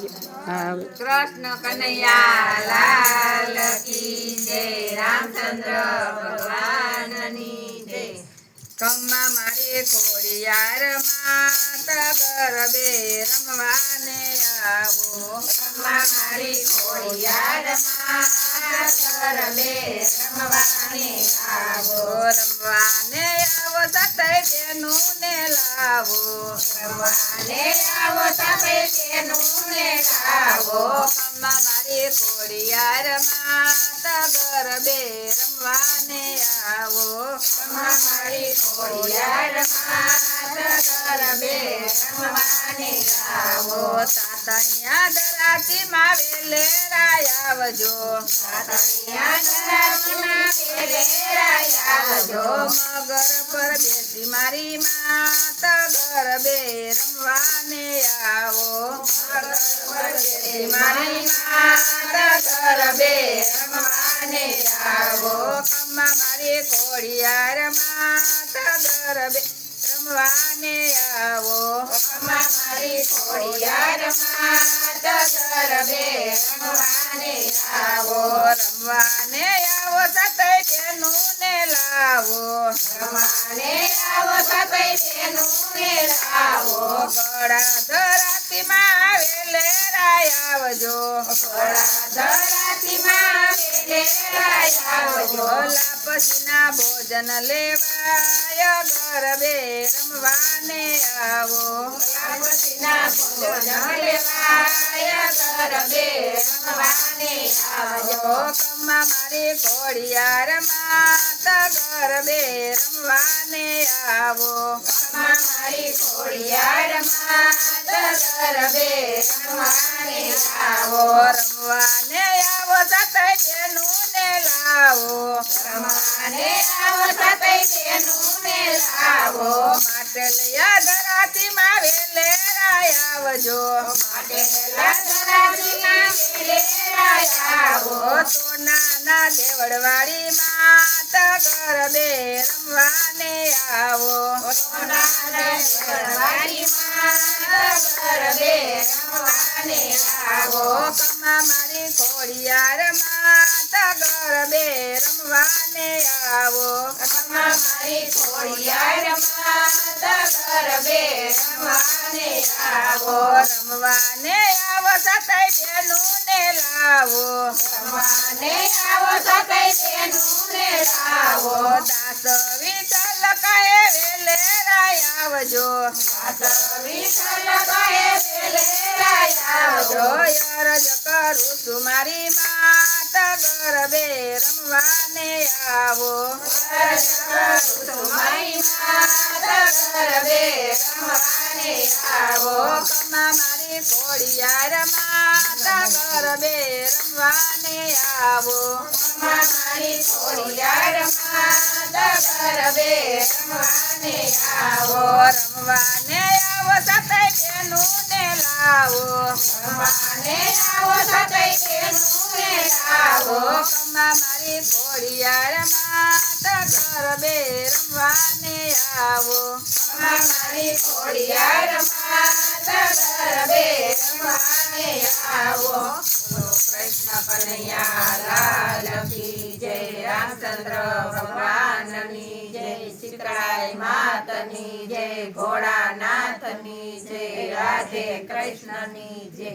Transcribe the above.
कृष्ण कन्हैया लाल की जय रामचंद्र भगवान नी जय। कम्मा मारी खोड़ियार मात गरबे रमवाने आवो। कम्मा मारी खोड़ियार मात गरबे रमवाने आवो। रमवाने आवो सतै तेनु ने लावो। रमवाने आवो सतै तेनु ने लावो। कम्मा मारी खोड़ियार मात गरबे रमवाने आवो। कम्मा मारी खोड़ियार मात गरबे रमवाने आवो। तातैया दराती માં વેલેરાય આવજો। તાતૈયા દરાતી માં વેલેરાય આવજો। મગર પર બેસી મારી માત ગરબે રમવાને આવો। મગર પર બેસી મારી માત ગરબે રમવાને આવો। કમ્મા મારી ખોડિયાર માત ગરબે રમવાને આવો। કમ્મા મારી ખોડિયાર માત ગરબે રમવાને આવો। રમવાને આવો સતૈ તેનું ને લાવો। રમવાને આવો સતૈ તેનું ને લાવો। ગળા ધરાતી માં વેલેરાય આવજો। ગળા ધરાતી માં વેલેરાય આવજો। લાપસીના ભોજન લેવાય ગરબે રમવાને આવો। લાપસીના ભોજન લેવાય ગરબે રમવાને આવજો। કમ્મા મારી ખોડિયાર માત ગરબે રમવાને આવો। કમ્મા મારી ખોડિયાર માત ગરબે રમવાને આવો। રમવાને આવો સતૈ તેનું ને લાવો। રમવાને આવો સતૈ તેનું ને લાવો। માટલિયા ધરાતી માં વેલેરાય આવજો। માટલિયા ધરાતી માં વેલેરાય આવો। સોનાના દેવળવાળી માત ગરબે રમવાને આવો। સોનાના દેવળવાળી માત ગરબે રમવાને આવો। કમ્મા મારી ખોડિયાર માત ગરબે રમવાને આવો। કમ્મા મારી ખોડિયાર માત ગરબે રમવાને આવો। રમવાને આવો સતૈ તેનું ને લાવો। રમવાને આવો સતૈ તેનું ને લાવો। દાસ વિઠ્ઠલ કહે વેલેરાય આવજો। દાસ વિઠ્ઠલ કહે વેલેરાય આવજો। અરજ કરું છું મારી માત ગરબે રમવાને આવો। અરજ કરું છું મારી માત ગરબે રમવાને આવો। કમ્મા મારી ખોડિયાર માત ગરબે રમવાને આવો। કમ્મા મારી ખોડિયાર માત ગરબે રમવાને આવો। રમવાને આવો સતૈ તેનું ને લાવો। રમવાને આવો સતૈ તેનું ને લાવો। કમ્મા મારી ખોડિયાર માત ગરબે રમવાને આવો। કમ્મા મારી ખોડિયાર માત ગરબે રમવાને આવો। બોલો કૃષ્ણ કન્હૈયા લાલ કી જય। રામચંદ્ર ભગવાનની જય। શીતળાઈ માતની જય। ભોળાનાથની જય। રાધે કૃષ્ણની જય।